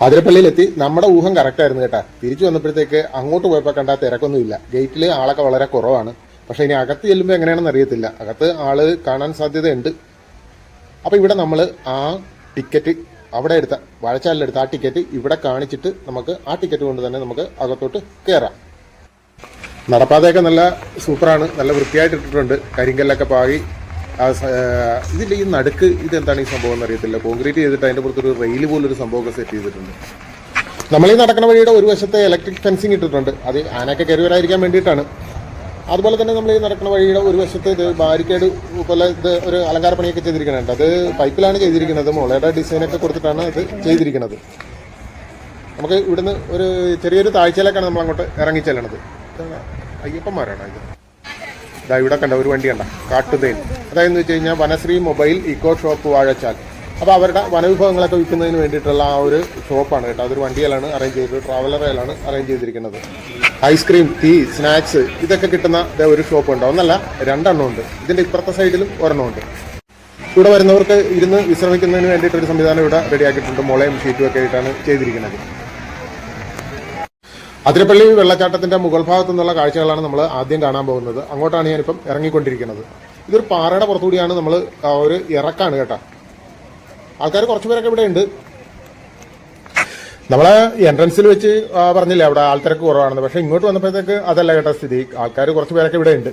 അതിരപ്പള്ളിയിലെത്തി. നമ്മുടെ ഊഹം കറക്റ്റ് ആയിരുന്നു കേട്ടാ. തിരിച്ചു വന്നപ്പോഴത്തേക്ക് അങ്ങോട്ട് പോയപ്പോൾ കണ്ടാൽ തിരക്കൊന്നുമില്ല. ഗേറ്റിൽ ആളൊക്കെ വളരെ കുറവാണ്. പക്ഷെ ഇനി അകത്ത് ചെല്ലുമ്പോൾ എങ്ങനെയാണെന്ന് അറിയത്തില്ല. അകത്ത് ആള് കാണാൻ സാധ്യതയുണ്ട്. അപ്പോൾ ഇവിടെ നമ്മൾ ആ ടിക്കറ്റ് അവിടെ എടുത്ത വാഴച്ചാലിലെടുത്ത ആ ടിക്കറ്റ് ഇവിടെ കാണിച്ചിട്ട് നമുക്ക് ആ ടിക്കറ്റ് കൊണ്ട് തന്നെ നമുക്ക് അകത്തോട്ട് കയറാം. നടപ്പാതയൊക്കെ നല്ല സൂപ്പറാണ്. നല്ല വൃത്തിയായിട്ട് ഇട്ടിട്ടുണ്ട്. കരിങ്കല്ലൊക്കെ പാകി. ഇതിൻ്റെ ഈ നടുക്ക് ഇതെന്താണ് ഈ സംഭവം എന്ന് അറിയത്തില്ല. കോൺക്രീറ്റ് ചെയ്തിട്ട് അതിൻ്റെ പുറത്തൊരു റെയിൽ പോലൊരു സംഭവമൊക്കെ സെറ്റ് ചെയ്തിട്ടുണ്ട്. നമ്മൾ ഈ നടക്കുന്ന വഴിയുടെ ഒരു വശത്തെ ഇലക്ട്രിക് ഫെൻസിങ് ഇട്ടിട്ടുണ്ട്. അത് ആനയൊക്കെ കയറി വരാതിരിക്കാൻ വേണ്ടിയിട്ടാണ്. അതുപോലെ തന്നെ നമ്മൾ ഈ നടക്കുന്ന വഴിയുടെ ഒരു വശത്ത് ഇത് ബാരിക്കേഡ് പോലെ ഇത് ഒരു അലങ്കാര പണിയൊക്കെ ചെയ്തിരിക്കുന്നുണ്ട്. അത് പൈപ്പിലാണ് ചെയ്തിരിക്കുന്നത്. മുളയുടെ ഡിസൈനൊക്കെ കൊടുത്തിട്ടാണ് അത് ചെയ്തിരിക്കുന്നത്. നമുക്ക് ഇവിടുന്ന് ഒരു ചെറിയൊരു താഴ്ചയിലേക്കാണ് നമ്മൾ അങ്ങോട്ട് ഇറങ്ങി ചെല്ലണത്. അയ്യപ്പന്മാരാണ് ഇത്. ഇതാ ഇവിടെ കണ്ട ഒരു വണ്ടി കണ്ട, കാട്ടുതേൻ. അതായെന്ന് വെച്ച് കഴിഞ്ഞാൽ Vanasree mobile eco shop Vazhachal. അപ്പോൾ അവരുടെ വനവിഭവങ്ങളൊക്കെ വിൽക്കുന്നതിന് വേണ്ടിയിട്ടുള്ള ആ ഒരു ഷോപ്പാണ് കേട്ടോ. അതൊരു വണ്ടിയിലാണ് അറേഞ്ച് ചെയ്തത്, ട്രാവലറിലാണ് അറേഞ്ച് ചെയ്തിരിക്കുന്നത്. ഐസ്ക്രീം, ടീ, സ്നാക്സ് ഇതൊക്കെ കിട്ടുന്ന ഒരു ഷോപ്പ് ഉണ്ട്. ഒന്നല്ല, രണ്ടെണ്ണം ഉണ്ട്. ഇതിൻ്റെ ഇപ്പുറത്തെ സൈഡിലും ഒരെണ്ണമുണ്ട്. ഇവിടെ വരുന്നവർക്ക് ഇരുന്ന് വിശ്രമിക്കുന്നതിന് വേണ്ടിയിട്ടൊരു സംവിധാനം ഇവിടെ റെഡിയാക്കിയിട്ടുണ്ട്. മുളയും ഷീറ്റും ഒക്കെ ആയിട്ടാണ് ചെയ്തിരിക്കുന്നത്. അതിരപ്പള്ളി വെള്ളച്ചാട്ടത്തിന്റെ മുകൾ ഭാഗത്തു നിന്നുള്ള കാഴ്ചകളാണ് നമ്മൾ ആദ്യം കാണാൻ പോകുന്നത്. അങ്ങോട്ടാണ് ഞാനിപ്പം ഇറങ്ങിക്കൊണ്ടിരിക്കുന്നത്. ഇതൊരു പാറയുടെ പുറത്തുകൂടിയാണ് നമ്മൾ ഒരു ഇറക്കാണ് കേട്ടോ. ആൾക്കാർ കുറച്ചു പേരൊക്കെ ഇവിടെ ഉണ്ട്. നമ്മളെ എൻട്രൻസിൽ വെച്ച് പറഞ്ഞില്ലേ അവിടെ ആൾത്തിരക്ക് കുറവാണെന്ന്. പക്ഷെ ഇങ്ങോട്ട് വന്നപ്പോഴത്തേക്ക് അതല്ല കേട്ടോ സ്ഥിതി. ആൾക്കാർ കുറച്ച് പേരൊക്കെ ഇവിടെ ഉണ്ട്.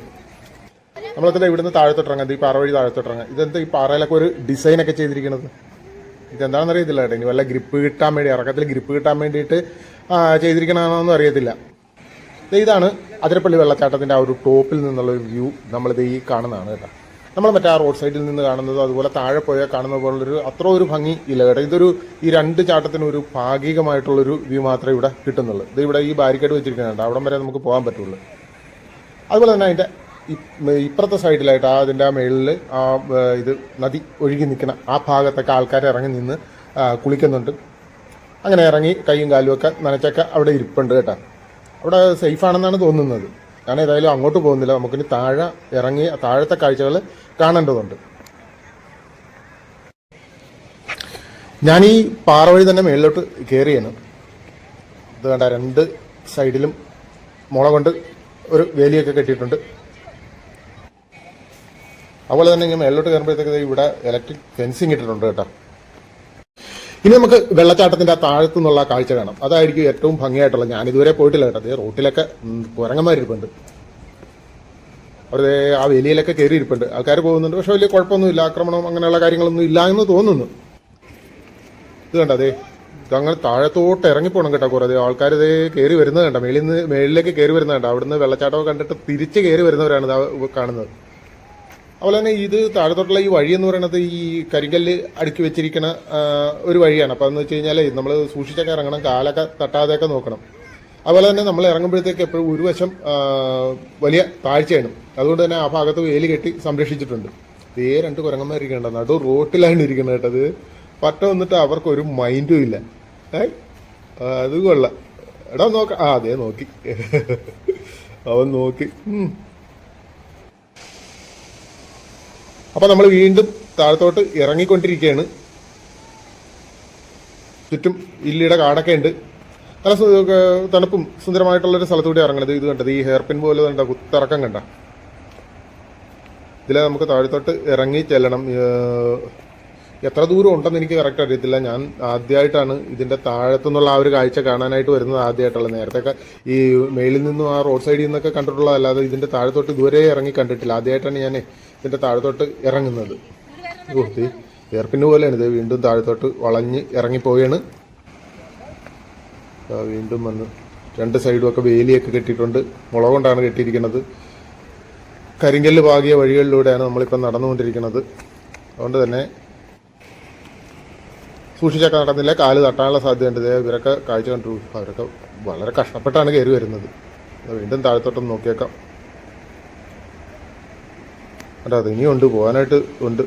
നമ്മളെന്താ ഇവിടുന്ന് താഴത്തോട്ടിറങ്ങാം. ഈ പാറ വഴി താഴത്തോട്ടിറങ്ങാം. ഇതെന്താ ഈ പാറയിലൊക്കെ ഒരു ഡിസൈനൊക്കെ ചെയ്തിരിക്കുന്നത്? ഇതെന്താണെന്ന് അറിയത്തില്ല കേട്ടോ. ഇനി വല്ല ഗ്രിപ്പ് കിട്ടാൻ വേണ്ടി, ഇറക്കത്തിൽ ഗ്രിപ്പ് കിട്ടാൻ വേണ്ടിയിട്ട് ചെയ്തിരിക്കണമെന്നൊന്നും അറിയത്തില്ല. ഇതാണ് അതിരപ്പള്ളി വെള്ളച്ചാട്ടത്തിൻ്റെ ആ ഒരു ടോപ്പിൽ നിന്നുള്ള ഒരു വ്യൂ നമ്മളിത് ഈ കാണുന്നതാണ് കേട്ടോ. നമ്മൾ മറ്റേ ആ റോഡ് സൈഡിൽ നിന്ന് കാണുന്നത് അതുപോലെ താഴെ പോയാൽ കാണുന്ന പോലുള്ളൊരു അത്ര ഒരു ഭംഗി ഇല്ല കേട്ടോ. ഇതൊരു ഈ രണ്ട് ചാട്ടത്തിനും ഒരു ഭാഗികമായിട്ടുള്ളൊരു വ്യൂ മാത്രമേ ഇവിടെ കിട്ടുന്നുള്ളൂ. ഇത് ഇവിടെ ഈ ബാരിക്കേഡ് വെച്ചിരിക്കുന്നുണ്ട്. അവിടം വരെ നമുക്ക് പോകാൻ പറ്റുള്ളൂ. അതുപോലെ തന്നെ അതിൻ്റെ ഇപ്പുറത്തെ സൈഡിലായിട്ട് അതിൻ്റെ ആ മേളിൽ ആ ഇത് നദി ഒഴുകി നിൽക്കുന്ന ആ ഭാഗത്തൊക്കെ ആൾക്കാർ ഇറങ്ങി നിന്ന് കുളിക്കുന്നുണ്ട്. അങ്ങനെ ഇറങ്ങി കൈയും കാലും ഒക്കെ നനച്ചൊക്കെ അവിടെ ഇരിപ്പുണ്ട് കേട്ടോ. അവിടെ സേഫാണെന്നാണ് തോന്നുന്നത്. ഞാൻ ഏതായാലും അങ്ങോട്ട് പോകുന്നില്ല. നമുക്കിനി താഴെ ഇറങ്ങി താഴത്തെ കാഴ്ചകൾ കാണേണ്ടതുണ്ട്. ഞാൻ ഈ പാറ വഴി തന്നെ മേളിലോട്ട് കയറിയാണ്. ഇത് കണ്ട രണ്ട് സൈഡിലും മുള കൊണ്ട് ഒരു വേലിയൊക്കെ കെട്ടിയിട്ടുണ്ട്. അതുപോലെ തന്നെ ഇങ്ങനെ മേളിലോട്ട് കയറുമ്പോഴത്തേക്ക് ഇവിടെ ഇലക്ട്രിക് ഫെൻസിങ് ഇട്ടിട്ടുണ്ട് കേട്ടോ. ഇനി നമുക്ക് വെള്ളച്ചാട്ടത്തിന്റെ ആ താഴത്തു നിന്നുള്ള കാഴ്ച കാണാം. അതായിരിക്കും ഏറ്റവും ഭംഗിയായിട്ടുള്ളത്. ഞാനിതുവരെ പോയിട്ടില്ല കേട്ടോ. അതേ റോട്ടിലൊക്കെ കുരങ്ങന്മാരിപ്പുണ്ട്. അവിടെ ആ വേലിയിലൊക്കെ കയറി ഇരിപ്പുണ്ട്. ആൾക്കാർ പോകുന്നുണ്ട്. പക്ഷെ വലിയ കുഴപ്പമൊന്നുമില്ല. ആക്രമണം അങ്ങനെയുള്ള കാര്യങ്ങളൊന്നും ഇല്ല എന്ന് തോന്നുന്നു. ഇത് കണ്ട അതേ അങ്ങനെ താഴത്തോട്ട് ഇറങ്ങിപ്പോണം കേട്ടോ. കുറേ ആൾക്കാർ ഇതേ കയറി വരുന്നത് കണ്ട. മേളിലേക്ക് കയറി വരുന്നത് കണ്ട. അവിടുന്ന് വെള്ളച്ചാട്ടമൊക്കെ കണ്ടിട്ട് തിരിച്ച് കയറി വരുന്നവരാണ് ഇത് കാണുന്നത്. അതുപോലെ തന്നെ ഇത് താഴത്തോട്ടുള്ള ഈ വഴി എന്ന് പറയുന്നത് ഈ കരിങ്കല്ല് അടുക്കി വെച്ചിരിക്കുന്ന ഒരു വഴിയാണ്. അപ്പോൾ എന്ന് വെച്ച് കഴിഞ്ഞാൽ നമ്മൾ സൂക്ഷിച്ചൊക്കെ ഇറങ്ങണം. കാലൊക്കെ തട്ടാതെയൊക്കെ നോക്കണം. അതുപോലെ തന്നെ നമ്മൾ ഇറങ്ങുമ്പോഴത്തേക്ക് എപ്പോഴും ഒരു വശം വലിയ താഴ്ചയാണ്. അതുകൊണ്ട് തന്നെ ആ ഭാഗത്ത് വേലി കെട്ടി സംരക്ഷിച്ചിട്ടുണ്ട്. ഇതേ രണ്ട് കുരങ്ങന്മാരിക്കണ്ട നടു റോട്ടിലാണ് ഇരിക്കുന്നത് കേട്ടത്. പട്ട വന്നിട്ട് അവർക്കൊരു മൈൻഡും ഇല്ല. അത് കൊള്ളാം. എടാ നോക്കാം. അതേ നോക്കി, അവൻ നോക്കി. അപ്പോൾ നമ്മൾ വീണ്ടും താഴത്തോട്ട് ഇറങ്ങിക്കൊണ്ടിരിക്കുകയാണ്. ചുറ്റും ഇല്ലിയുടെ കാടൊക്കെ ഉണ്ട്. നല്ല തണുപ്പും സുന്ദരമായിട്ടുള്ളൊരു സ്ഥലത്തൂടെ ഇറങ്ങണത്. ഇത് കണ്ടത് ഈ ഹെയർപിൻ പോലെ കണ്ട കുത്തിറക്കം കണ്ട. ഇതിലെ നമുക്ക് താഴത്തോട്ട് ഇറങ്ങി ചെല്ലണം. എത്ര ദൂരം ഉണ്ടെന്ന് എനിക്ക് കറക്റ്റ് അറിയത്തില്ല. ഞാൻ ആദ്യമായിട്ടാണ് ഇതിൻ്റെ താഴത്തുനിന്നുള്ള ആ ഒരു കാഴ്ച കാണാനായിട്ട് വരുന്നത്. ആദ്യമായിട്ടുള്ള നേരത്തെയൊക്കെ ഈ മേളിൽ നിന്നും ആ റോഡ് സൈഡിൽ നിന്നൊക്കെ കണ്ടിട്ടുള്ളതല്ലാതെ ഇതിൻ്റെ താഴത്തോട്ട് ഇതുവരെ ഇറങ്ങി കണ്ടിട്ടില്ല. ആദ്യമായിട്ടാണ് ഞാൻ ഇതിൻ്റെ താഴത്തോട്ട് ഇറങ്ങുന്നത്. എയർപിന് പോലെയാണ് ഇത്. വീണ്ടും താഴത്തോട്ട് വളഞ്ഞ് ഇറങ്ങിപ്പോവുകയാണ്. വീണ്ടും വന്ന് രണ്ട് സൈഡും ഒക്കെ വേലിയൊക്കെ കെട്ടിയിട്ടുണ്ട്. മുള കൊണ്ടാണ് കെട്ടിയിരിക്കുന്നത്. കരിങ്കല്ല് പാകിയ വഴികളിലൂടെയാണ് നമ്മളിപ്പം നടന്നുകൊണ്ടിരിക്കുന്നത്. അതുകൊണ്ട് തന്നെ സൂക്ഷിച്ചൊക്കെ നടന്നില്ല. കാല് തട്ടാനുള്ള സാധ്യതയുണ്ട്. ഇവരൊക്കെ കാഴ്ച കണ്ടു. അവരൊക്കെ വളരെ കഷ്ടപ്പെട്ടാണ് കയറി വരുന്നത്. വീണ്ടും താഴത്തോട്ടൊന്ന് നോക്കിയേക്കാം. അല്ല അത് ഇനിയുണ്ട്, പോകാനായിട്ട് ഉണ്ട്.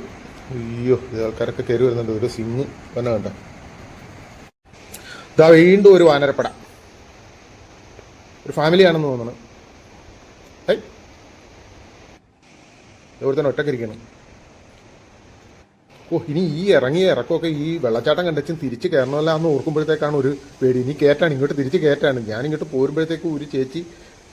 അയ്യോ, ആൾക്കാരൊക്കെ കയറി വരുന്നുണ്ട്. ഒരു സിംഗ് തന്നെ കണ്ട. ഇതാ വീണ്ടും ഒരു വാനരപ്പട. ഒരു ഫാമിലിയാണെന്ന് തോന്നുന്നു. ഇവിടെ തന്നെ ഒറ്റക്കിരിക്കണം. ഇനി ഈ ഇറങ്ങിയ ഇറക്കമൊക്കെ ഈ വെള്ളച്ചാട്ടം കണ്ടച്ചും തിരിച്ച് കയറണമല്ല എന്ന് ഓർക്കുമ്പോഴത്തേക്കാണ് ഒരു പേടി. ഇനി കയറ്റാണ്, ഇങ്ങോട്ട് തിരിച്ച് കയറ്റാണ്. ഞാനിങ്ങോട്ട് പോരുമ്പോഴത്തേക്ക് ഒരു ചേച്ചി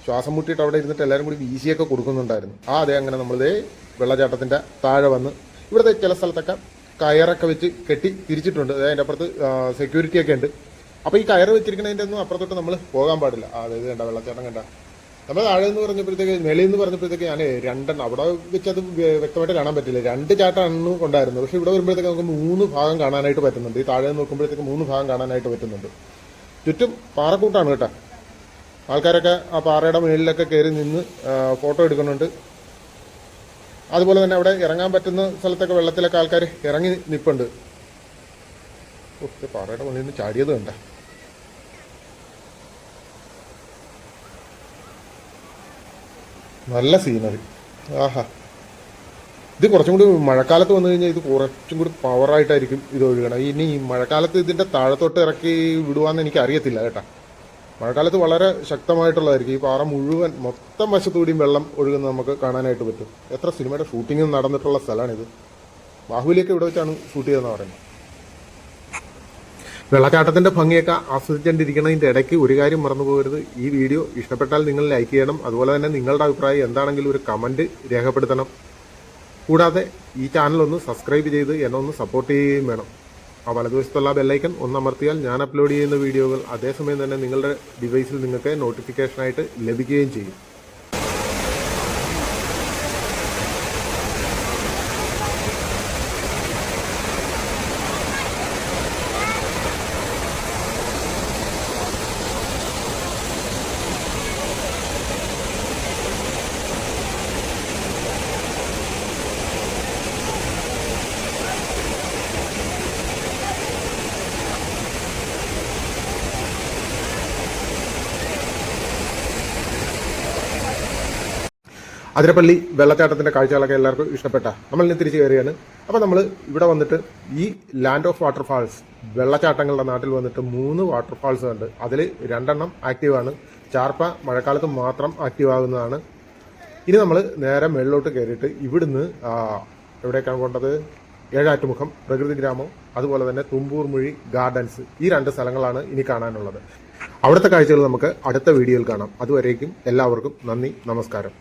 ശ്വാസം മുട്ടിയിട്ട് അവിടെ ഇരുന്നിട്ട് എല്ലാവരും കൂടി വീശിയൊക്കെ കൊടുക്കുന്നുണ്ടായിരുന്നു. അതേ അങ്ങനെ നമ്മളിതേ വെള്ളച്ചാട്ടത്തിൻ്റെ താഴെ വന്ന് ഇവിടുത്തെ ചില സ്ഥലത്തൊക്കെ കയറൊക്കെ വെച്ച് കെട്ടി തിരിച്ചിട്ടുണ്ട്. അതിൻ്റെ അപ്പുറത്ത് സെക്യൂരിറ്റി ഒക്കെ ഉണ്ട്. അപ്പോൾ ഈ കയറ് വെച്ചിരിക്കുന്നതിൻ്റെ ഒന്നും അപ്പുറത്തോട്ട് നമ്മൾ പോകാൻ പാടില്ല. അതായത് കണ്ട വെള്ളച്ചാട്ടം കണ്ട നമ്മൾ താഴെ എന്ന് പറഞ്ഞപ്പോഴത്തേക്ക് മേളിൽ നിന്ന് പറഞ്ഞപ്പോഴത്തേക്ക് ഞാൻ രണ്ടെണ്ണം അവിടെ വെച്ച് അത് വ്യക്തമായിട്ട് കാണാൻ പറ്റില്ല. 2 ചാട്ടമാണ് കൊണ്ടായിരുന്നു. പക്ഷേ ഇവിടെ വരുമ്പോഴത്തേക്ക് നമുക്ക് 3 ഭാഗം കാണാനായിട്ട് പറ്റുന്നുണ്ട്. ഈ താഴെ നോക്കുമ്പോഴത്തേക്ക് 3 ഭാഗം കാണാനായിട്ട് പറ്റുന്നുണ്ട്. ചുറ്റും പാറക്കൂട്ടാണ് കേട്ടോ. ആൾക്കാരൊക്കെ ആ പാറയുടെ മുകളിലൊക്കെ കയറി നിന്ന് ഫോട്ടോ എടുക്കുന്നുണ്ട്. അതുപോലെ തന്നെ അവിടെ ഇറങ്ങാൻ പറ്റുന്ന സ്ഥലത്തൊക്കെ വെള്ളത്തിലൊക്കെ ആൾക്കാർ ഇറങ്ങി നിൽപ്പുണ്ട്. പാറയുടെ മുകളിൽ നിന്ന് ചാടിയത് കണ്ട. നല്ല സീനറി. ആഹാ, ഇത് കുറച്ചും കൂടി മഴക്കാലത്ത് വന്നു കഴിഞ്ഞാൽ ഇത് കുറച്ചും കൂടി പവറായിട്ടായിരിക്കും ഇത് ഒഴുകണം. ഇനി മഴക്കാലത്ത് ഇതിൻ്റെ താഴത്തോട്ട് ഇറക്കി വിടുവാന്ന് എനിക്ക് അറിയത്തില്ല കേട്ടോ. മഴക്കാലത്ത് വളരെ ശക്തമായിട്ടുള്ളതായിരിക്കും. ഈ പാറ മുഴുവൻ മൊത്തം വശത്തുകൂടിയും വെള്ളം ഒഴുകുന്നത് നമുക്ക് കാണാനായിട്ട് പറ്റും. എത്ര സിനിമയുടെ ഷൂട്ടിംഗ് നടന്നിട്ടുള്ള സ്ഥലമാണിത്. ബാഹുബലിയൊക്കെ ഇവിടെ വെച്ചാണ് ഷൂട്ട് ചെയ്തതെന്ന് പറയുന്നത്. വെള്ളച്ചാട്ടത്തിൻ്റെ ഭംഗിയൊക്കെ ആസ്വദിച്ചുകൊണ്ടിരിക്കുന്നതിൻ്റെ ഇടയ്ക്ക് ഒരു കാര്യം മറന്നു പോകരുത്. ഈ വീഡിയോ ഇഷ്ടപ്പെട്ടാൽ നിങ്ങൾ ലൈക്ക് ചെയ്യണം. അതുപോലെ തന്നെ നിങ്ങളുടെ അഭിപ്രായം എന്താണെങ്കിലും ഒരു കമൻറ്റ് രേഖപ്പെടുത്തണം. കൂടാതെ ഈ ചാനലൊന്ന് സബ്സ്ക്രൈബ് ചെയ്ത് എന്നെ ഒന്ന് സപ്പോർട്ട് ചെയ്യുകയും വേണം. ആ വലതുവശത്തുള്ള ബെല്ലൈക്കൺ ഒന്ന് അമർത്തിയാൽ ഞാൻ അപ്ലോഡ് ചെയ്യുന്ന വീഡിയോകൾ അതേസമയം തന്നെ നിങ്ങളുടെ ഡിവൈസിൽ നിങ്ങൾക്ക് നോട്ടിഫിക്കേഷനായിട്ട് ലഭിക്കുകയും ചെയ്യും. അതിരപ്പള്ളി വെള്ളച്ചാട്ടത്തിൻ്റെ കാഴ്ചകളൊക്കെ എല്ലാവർക്കും ഇഷ്ടപ്പെട്ട നമ്മൾ ഇനി തിരിച്ചു കയറിയാണ്. അപ്പോൾ നമ്മൾ ഇവിടെ വന്നിട്ട് ഈ ലാൻഡ് ഓഫ് വാട്ടർഫാൾസ് വെള്ളച്ചാട്ടങ്ങളുടെ നാട്ടിൽ വന്നിട്ട് 3 വാട്ടർഫാൾസ് ഉണ്ട്. അതിൽ 2 ആക്റ്റീവാണ്. ചാർപ്പ മഴക്കാലത്ത് മാത്രം ആക്റ്റീവ് ആകുന്നതാണ്. ഇനി നമ്മൾ നേരെ മേളിലോട്ട് കയറിയിട്ട് ഇവിടുന്ന് എവിടേക്കാണ് പോകേണ്ടത്? ഏഴാറ്റുമുഖം പ്രകൃതി ഗ്രാമം, അതുപോലെ തന്നെ തുമ്പൂർ മുഴി ഗാർഡൻസ്, ഈ 2 സ്ഥലങ്ങളാണ് ഇനി കാണാനുള്ളത്. അവിടുത്തെ കാഴ്ചകൾ നമുക്ക് അടുത്ത വീഡിയോയിൽ കാണാം. അതുവരേക്കും എല്ലാവർക്കും നന്ദി, നമസ്കാരം.